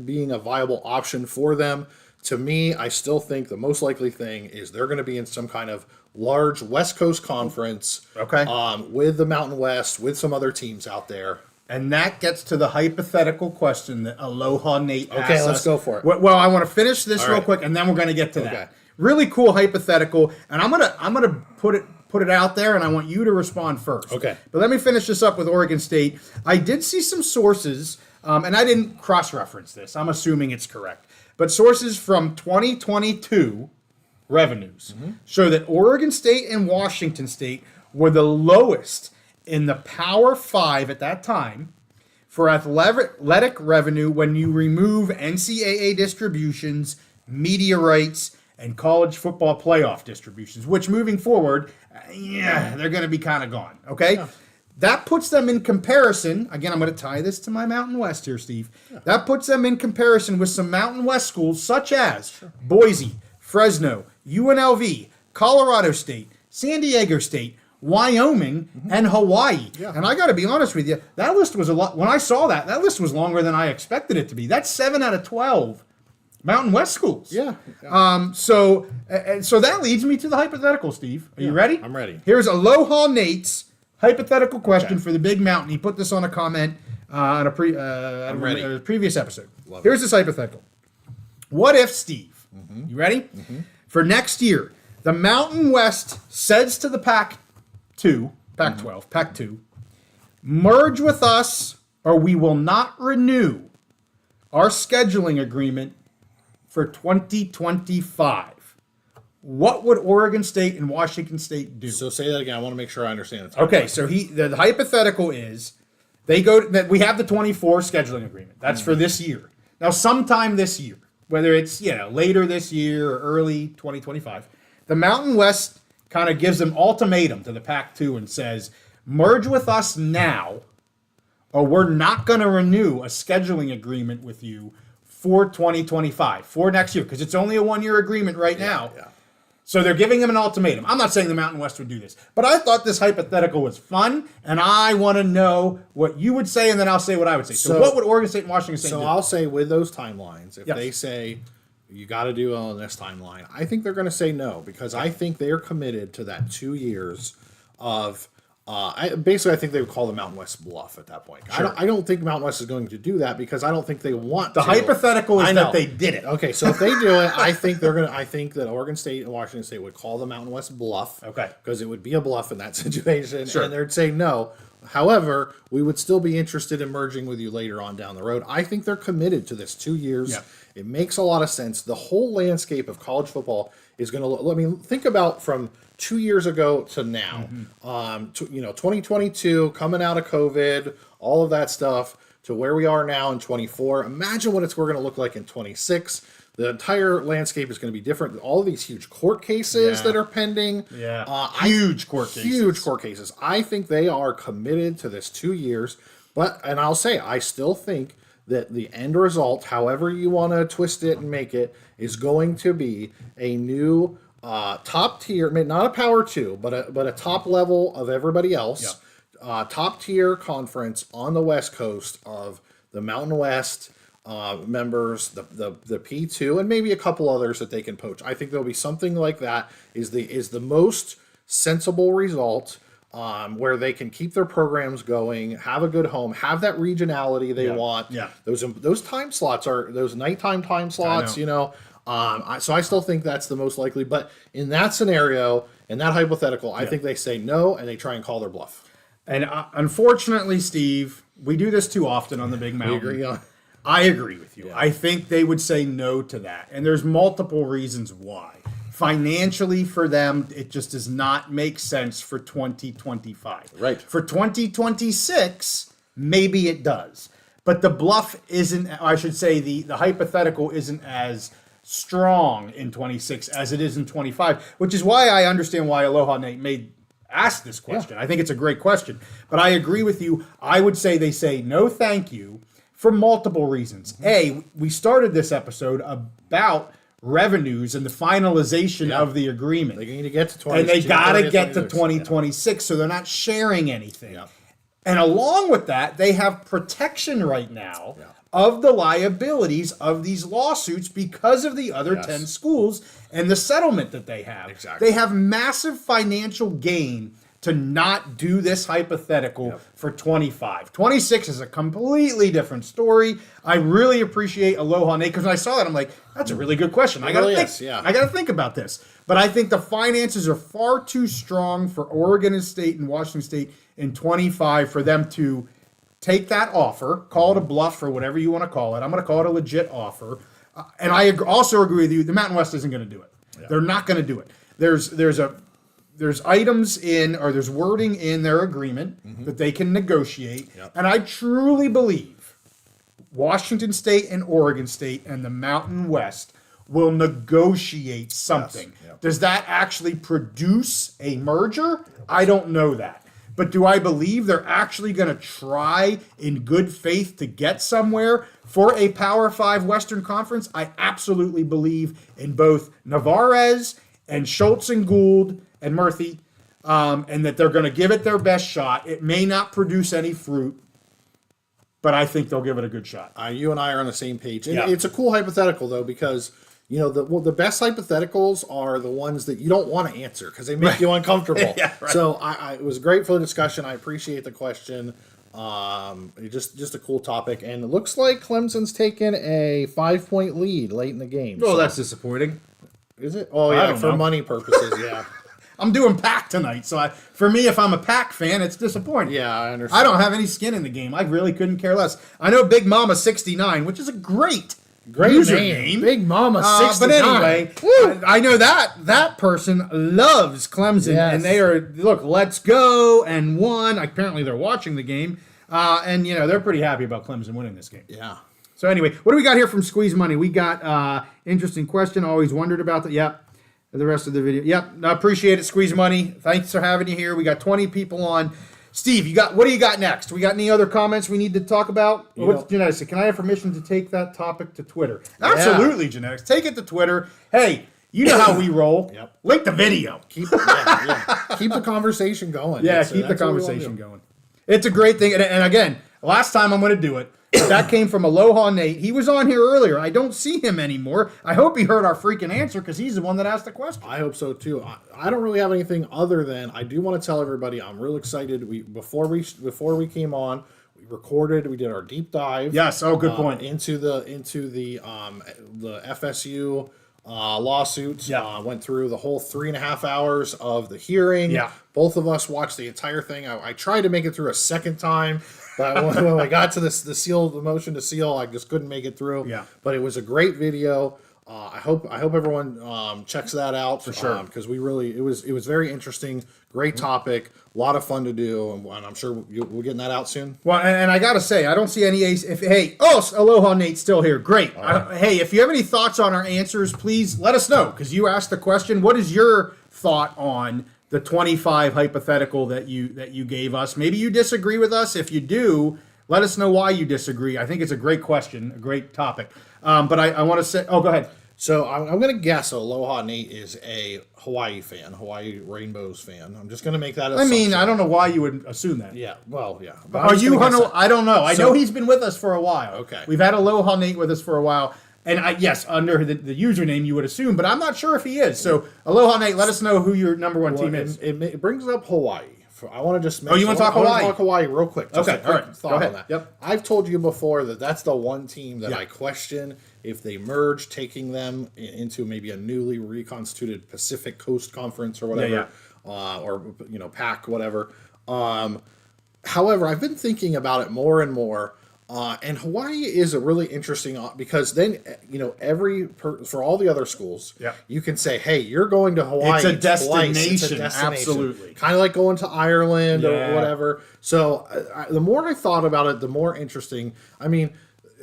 being a viable option for them. To me, I still think the most likely thing is they're going to be in some kind of large West Coast conference with the Mountain West, with some other teams out there. And that gets to the hypothetical question that AlohaNate asked Okay, let's us. go for it. Well, I want to finish this real right. quick, and then we're going to get to Okay. that. Really cool hypothetical, and I'm gonna put it out there, and I want you to respond first. Okay. But let me finish this up with Oregon State. I did see some sources, and I didn't cross-reference this. I'm assuming it's correct. But sources from 2022 revenues show that Oregon State and Washington State were the lowest in the Power 5 at that time for athletic revenue when you remove NCAA distributions, media rights, and college football playoff distributions, which moving forward, they're going to be kind of gone, okay? Yeah. That puts them in comparison. Again, I'm going to tie this to my Mountain West here, Steve. Yeah. That puts them in comparison with some Mountain West schools such as Boise, Fresno, UNLV, Colorado State, San Diego State, Wyoming, and Hawaii. Yeah. And I got to be honest with you, that list was a lot. When I saw that list was longer than I expected it to be. That's 7 out of 12 Mountain West schools. Yeah. So that leads me to the hypothetical, Steve. Are you ready? I'm ready. Here's AlohaNate's hypothetical question for the Big Mountain. He put this on a comment on a previous episode. Here's this hypothetical. What if, Steve, you ready? For next year, the Mountain West says to the Pac-12, Pac-2, merge with us or we will not renew our scheduling agreement for 2025. What would Oregon State and Washington State do? So say that again. I want to make sure I understand it. Okay, so the hypothetical is they go that we have the 24 scheduling agreement. That's for this year. Now, sometime this year, whether it's later this year or early 2025, the Mountain West kind of gives an ultimatum to the Pac-2 and says, merge with us now, or we're not going to renew a scheduling agreement with you for 2025, for next year, because it's only a one-year agreement right now. Yeah. So they're giving them an ultimatum. I'm not saying the Mountain West would do this, but I thought this hypothetical was fun, and I want to know what you would say, and then I'll say what I would say. So what would Oregon State and Washington State do? So I'll say with those timelines, if they say you got to do it on this timeline, I think they're going to say no, because I think they're committed to that 2 years of I think they would call the Mountain West bluff at that point. Sure. I don't think Mountain West is going to do that because I don't think they want the to. Hypothetical is that they did it. Okay, so if they do it, I think that Oregon State and Washington State would call the Mountain West bluff. Okay. Because it would be a bluff in that situation. Sure. And they'd say no. However, we would still be interested in merging with you later on down the road. I think they're committed to this 2 years. Yeah. It makes a lot of sense. The whole landscape of college football is going to think about from 2 years ago to now. 2022, coming out of COVID, all of that stuff, to where we are now in 24. Imagine what we're going to look like in 26. The entire landscape is going to be different. All of these huge court cases that are pending. Yeah. Huge court cases. I think they are committed to this 2 years. And I'll say, I still think that the end result, however you want to twist it and make it, is going to be a new top tier, not a power 2, but a top level of everybody else. Yeah. Top tier conference on the West Coast of the Mountain West members, the P2, and maybe a couple others that they can poach. I think there'll be something like that is the most sensible result. Where they can keep their programs going, have a good home, have that regionality they want. Yeah. Those time slots are those nighttime time slots. So I still think that's the most likely. But in that scenario, in that hypothetical, I think they say no and they try and call their bluff. And unfortunately, Steve, we do this too often on the Big Mountain. I agree with you. Yeah. I think they would say no to that, and there's multiple reasons why. Financially, for them, it just does not make sense for 2025. Right. For 2026, maybe it does. But the bluff isn't, I should say, the hypothetical isn't as strong in 26 as it is in 25, which is why I understand why AlohaNate asked this question. Yeah. I think it's a great question. But I agree with you. I would say they say no thank you for multiple reasons. A, we started this episode about revenues and the finalization of the agreement. They need to get to 20, and they got to get to 2026, so they're not sharing anything. Yeah. And along with that, they have protection right now of the liabilities of these lawsuits because of the other 10 schools and the settlement that they have. Exactly. They have massive financial gain to not do this hypothetical for 25. 26 is a completely different story. I really appreciate AlohaNate, because when I saw that, I'm like, that's a really good question. I gotta think about this. But I think the finances are far too strong for Oregon State and Washington State in 25 for them to take that offer, call it a bluff or whatever you want to call it. I'm going to call it a legit offer. And I also agree with you, the Mountain West isn't going to do it. Yeah. They're not going to do it. There's items in, or there's wording in their agreement that they can negotiate. Yep. And I truly believe Washington State and Oregon State and the Mountain West will negotiate something. Yes. Yep. Does that actually produce a merger? I don't know that. But do I believe they're actually going to try in good faith to get somewhere for a Power 5 Western Conference? I absolutely believe in both Navarez and Schultz and Gould and Murphy, and that they're going to give it their best shot. It may not produce any fruit, but I think they'll give it a good shot. You and I are on the same page. And it's a cool hypothetical, though, because the best hypotheticals are the ones that you don't want to answer because they make you uncomfortable. So it was great for the discussion. I appreciate the question. Just a cool topic. And it looks like Clemson's taken a 5-point lead late in the game. Oh, that's disappointing. Is it? Oh, yeah, for money purposes, yeah. I'm doing PAC tonight, so for me, if I'm a PAC fan, it's disappointing. Yeah, I understand. I don't have any skin in the game. I really couldn't care less. I know Big Mama 69, which is a great username. Big Mama 69. But anyway, I know that person loves Clemson, and they are, look, let's go, and won. Apparently, they're watching the game, and they're pretty happy about Clemson winning this game. Yeah. So anyway, what do we got here from Squeeze Money? We got interesting question. Always wondered about that. Yep. The rest of the video. Yep. I appreciate it, Squeeze Money. Thanks for having you here. We got 20 people on. Steve, what do you got next? We got any other comments we need to talk about? What's Genetics? Can I have permission to take that topic to Twitter? Absolutely, Genetics. Take it to Twitter. Hey, you know how we roll. Link the video. Keep the conversation going. Keep the conversation going. It's a great thing. And again, last time I'm going to do it. That came from AlohaNate. He was on here earlier. I don't see him anymore. I hope he heard our freaking answer because he's the one that asked the question. I hope so too. I don't really have anything other than I do want to tell everybody I'm real excited. Before we came on, we recorded. We did our deep dive. Yes. Oh, good point. Into the FSU lawsuits. Went through the whole 3.5 hours of the hearing. Both of us watched the entire thing. I tried to make it through a second time. But when I got to the motion to seal, I just couldn't make it through. But it was a great video. I hope everyone checks that out for sure because it was very interesting, great topic, a lot of fun to do, and I'm sure we're getting that out soon. Well, and I gotta say, I don't see any AlohaNate's still here. Great. Hey, if you have any thoughts on our answers, please let us know because you asked the question. What is your thought on the 25 hypothetical that you gave us? Maybe you disagree with us. If you do, let us know why you disagree. I think it's a great question, a great topic. But I want to say, go ahead. So I'm going to guess AlohaNate is a Hawaii fan, Hawaii Rainbows fan. I'm just going to make that assumption. I don't know why you would assume that. Yeah, well, yeah. Are you? I don't know. I know he's been with us for a while. Okay. We've had AlohaNate with us for a while. And yes, under the username you would assume, but I'm not sure if he is. So AlohaNate, let us know who your number one team is. It brings up Hawaii. I want to just you want to talk Hawaii? I want to talk Hawaii real quick. Just okay, all right. Thought on that. Yep. I've told you before that's the one team that I question if they merge, taking them into maybe a newly reconstituted Pacific Coast Conference or whatever, or PAC, whatever. However, I've been thinking about it more and more. And Hawaii is a really interesting because then for all the other schools, you can say, hey, you're going to Hawaii. It's a destination. Absolutely. Kind of like going to Ireland or whatever. So the more I thought about it, the more interesting. I mean,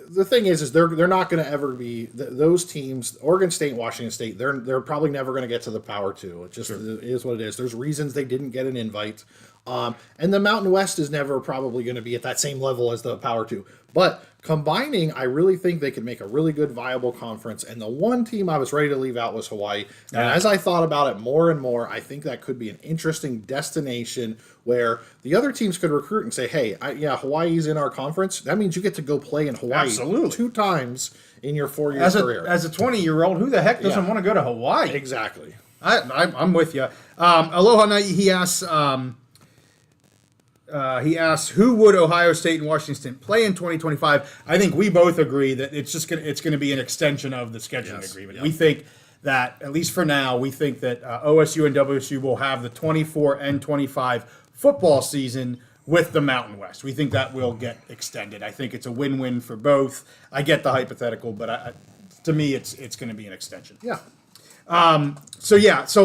the thing is they're not going to ever be those teams. Oregon State, Washington State. They're probably never going to get to the Power 2. It just is what it is. There's reasons they didn't get an invite. And the Mountain West is never probably going to be at that same level as the Power 2. But combining, I really think they could make a really good, viable conference. And the one team I was ready to leave out was Hawaii. And as I thought about it more and more, I think that could be an interesting destination where the other teams could recruit and say, hey, Hawaii's in our conference. That means you get to go play in Hawaii 2 times in your 4-year career. As a 20-year-old, who the heck doesn't want to go to Hawaii? Exactly. I'm with you. AlohaNate, he asks, He asks, who would Ohio State and Washington State play in 2025? I think we both agree that it's going to be an extension of the scheduling agreement. Yep. We think that, at least for now, we think that OSU and WSU will have the 24 and 25 football season with the Mountain West. We think that will get extended. I think it's a win-win for both. I get the hypothetical, but to me, it's going to be an extension. Yeah. So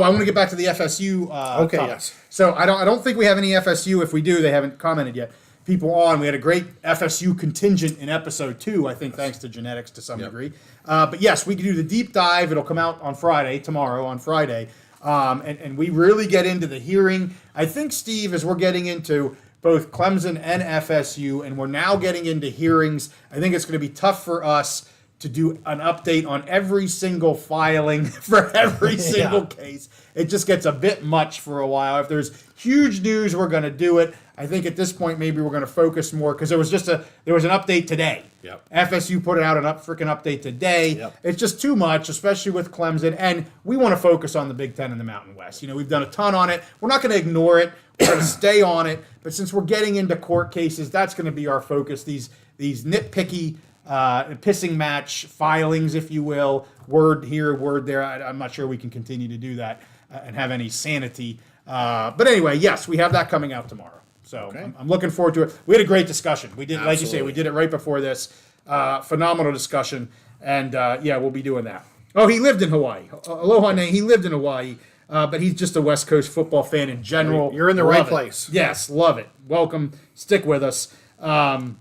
I want to get back to the FSU. Okay. Topic. Yes. So I don't think we have any FSU. If we do, they haven't commented yet. People on. We had a great FSU contingent in episode 2. I think thanks to genetics to some degree. But yes, we can do the deep dive. It'll come out on tomorrow on Friday, and we really get into the hearing. I think, Steve, as we're getting into both Clemson and FSU, and we're now getting into hearings, I think it's going to be tough for us to do an update on every single filing for every single case. It just gets a bit much for a while. If there's huge news, we're going to do it. I think at this point, maybe we're going to focus more, because there was an update today. Yep. FSU put out an freaking update today. Yep. It's just too much, especially with Clemson, and we want to focus on the Big Ten and the Mountain West. We've done a ton on it. We're not going to ignore it. We're going to stay on it. But since we're getting into court cases, that's going to be our focus. These nitpicky pissing match filings, if you will, word here, word there. I'm not sure we can continue to do that and have any sanity. But anyway, yes, we have that coming out tomorrow. So okay. I'm looking forward to it. We had a great discussion. We did, Absolutely. Like you say, we did it right before this. Phenomenal discussion. And we'll be doing that. Oh, he lived in Hawaii. AlohaNate, he lived in Hawaii. But he's just a West Coast football fan in general. You're in the right place. Yes, love it. Welcome. Stick with us. And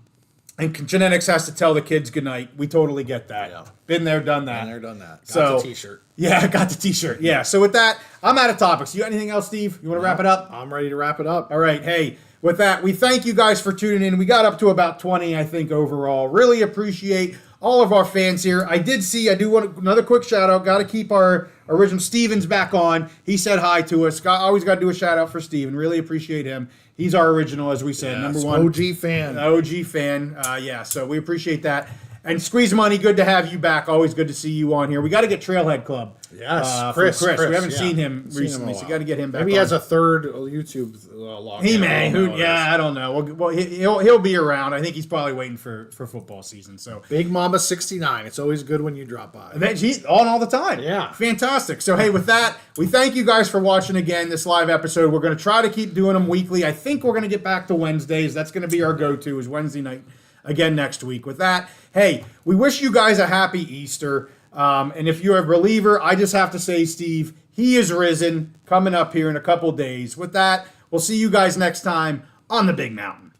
genetics has to tell the kids goodnight. We totally get that. Yeah. Been there, done that. Been there, done that. Got the T-shirt. Yeah, I got the T-shirt. Yeah. So with that, I'm out of topics. You got anything else, Steve? You want to wrap it up? I'm ready to wrap it up. All right. Hey, with that, we thank you guys for tuning in. We got up to about 20, I think, overall. Really appreciate all of our fans here. I do want another quick shout out. Got to keep our original Steven's back on. He said hi to us. Always got to do a shout out for Steven. Really appreciate him. He's our original, as we said, number one. OG fan. OG fan. So we appreciate that. And Squeeze Money, good to have you back. Always good to see you on here. We got to get Trailhead Club. Yes, Chris. We haven't seen him recently, so got to get him back. Maybe he has a third YouTube log. He may. I don't know. Well, he'll be around. I think he's probably waiting for football season. So Big Mama 69. It's always good when you drop by. He's on all the time. Yeah. Fantastic. So, hey, with that, we thank you guys for watching again this live episode. We're going to try to keep doing them weekly. I think we're going to get back to Wednesdays. That's going to be our go-to, is Wednesday night again next week. With that, hey, we wish you guys a happy Easter. And if you're a believer, I just have to say, Steve, he is risen, coming up here in a couple days. With that, we'll see you guys next time on the Big Mountain.